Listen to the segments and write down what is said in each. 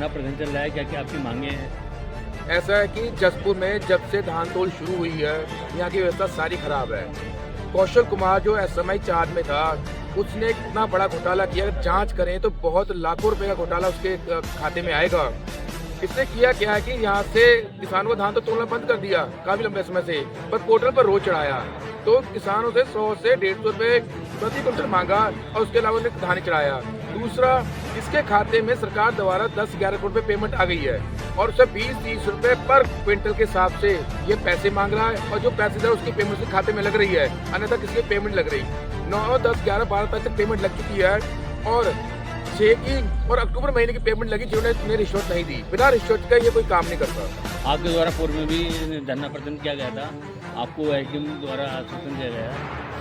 प्रदर्शन चल रहा है, क्या क्या आपकी मांगे हैं? ऐसा है कि जसपुर में जब से धान तोल शुरू हुई है, यहाँ की व्यवस्था सारी खराब है। कौशल कुमार जो एसएमआई चार्ज में था, उसने इतना बड़ा घोटाला किया, अगर जांच करें तो बहुत लाखों रुपए का घोटाला उसके खाते में आएगा। इसने किया क्या है कि यहाँ से किसानों को धान तो तोलना बंद कर दिया काफी लंबे समय से, पर पोर्टल पर रोज चढ़ाया, तो किसानों से 100 से 150 रुपए प्रति क्विंटल मांगा और उसके अलावा उन्हें धान चढ़ाया। दूसरा, इसके खाते में सरकार द्वारा 10-11 करोड़ रुपए पेमेंट आ गई है और उसे 20-30 रुपए पर क्विंटल के हिसाब से ये पैसे मांग रहा है, और जो पैसे था उसकी पेमेंट उसके खाते में लग रही है, अन्यथा किसी की पेमेंट लग रही। 9, 10, 11, 12 तक पेमेंट लग चुकी है और 6 की और अक्टूबर महीने की पेमेंट लगी जिन्होंने रिश्वत नहीं दी। बिना रिश्वत का ये कोई काम नहीं करता। आपके द्वारा पूर्व में भी धरना प्रदर्शन किया गया था, आपको एसडीएम द्वारा आश्वासन दिया गया,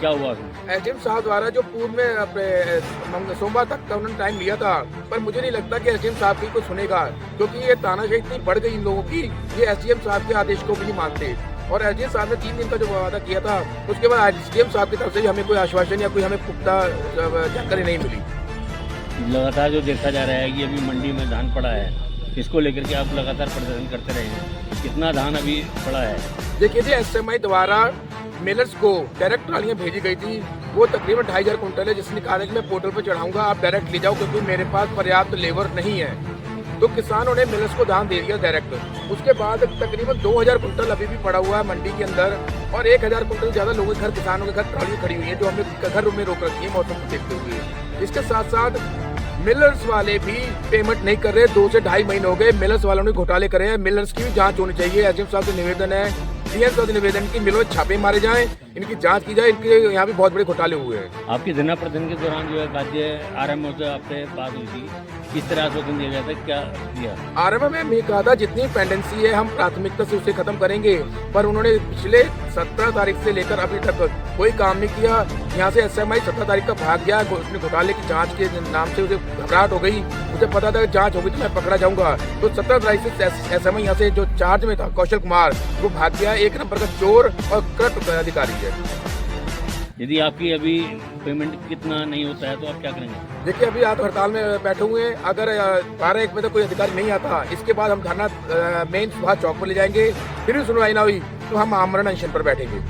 क्या हुआ? एसडीएम साहब द्वारा जो पूर्व में अपने सोमवार तक का उन्होंने टाइम लिया था, पर मुझे नहीं लगता कि एसडीएम साहब की कोई सुनेगा, क्योंकि ये तानाशाही इतनी बढ़ गई इन लोगों की, ये एसडीएम साहब के आदेश को भी नहीं मानते। और एसडीएम साहब ने 3 दिन का जो वादा किया था, उसके बाद एसडीएम साहब की तरफ से हमें कोई आश्वासन या कोई हमें पुख्ता जानकारी नहीं मिली। लगातार जो देखा जा रहा है कि अभी मंडी में धान पड़ा है, इसको लेकर के आप लगातार प्रदर्शन करते रहे हैं, कितना धान अभी पड़ा है? देखिए जी, एसएमआई द्वारा मिलर्स को डायरेक्ट ट्रालियाँ भेजी गई थी, वो तकरीबन 2500 कुंटल है, जिसने कहा था कि मैं पोर्टल पर चढ़ाऊंगा, आप डायरेक्ट ले जाओ, क्योंकि मेरे पास पर्याप्त लेबर नहीं है। तो किसानों ने मिलर्स को धान दे दिया डायरेक्ट। उसके बाद तकरीबन 2000 कुंटल अभी भी पड़ा हुआ है मंडी के अंदर, और 1000 कुंटल ज्यादा लोगों के घर, किसानों के घर ट्राली खड़ी हुई है, जो हमने घर में रोक रखी है मौसम को देखते हुए। इसके साथ साथ मिलर्स वाले भी पेमेंट नहीं कर रहे, 2 से 2.5 महीने हो गए। मिलर्स वालों ने घोटाले करे हैं, मिलर्स की भी जांच होनी चाहिए। एसडीएम साहब से निवेदन है, डीएम साहब से निवेदन की मिलों में छापे मारे जाएं, इनकी जांच की जाए, इनके यहाँ भी बहुत बड़े घोटाले हुए हैं। आपकी धरना प्रदर्शन के दौरान जो है राज्य आरएमओ से आपसे बात हुई थी, किस तरह आश्वासन दिया गया था, क्या दिया? आरएमओ में मैं कहा था जितनी पेंडेंसी है हम प्राथमिकता से उसे खत्म करेंगे, पर उन्होंने पिछले 17 तारीख से लेकर अभी तक कोई काम नहीं किया। यहाँ से एसएमआई 17 तारीख का भाग गया, उसने घोटाले की जांच के नाम से उसे घबराहट हो गई, उसे पता था कि जांच होगी तो मैं पकड़ा जाऊंगा। तो 17 तारीख से एसएमआई यहाँ से जो चार्ज में था कौशल कुमार, वो भाग गया, एक नंबर का चोर और करप्ट अधिकारी है। यदि आपकी अभी पेमेंट कितना नहीं होता है तो आप क्या करेंगे? देखिए, अभी आप हड़ताल में बैठे हुए हैं, अगर 12-1 बजे तक कोई अधिकारी नहीं आता, इसके बाद हम धरना मेन सुभाष चौक पर ले जाएंगे, फिर भी सुनवाई ना हुई तो हम आमरण अनशन पर बैठेंगे।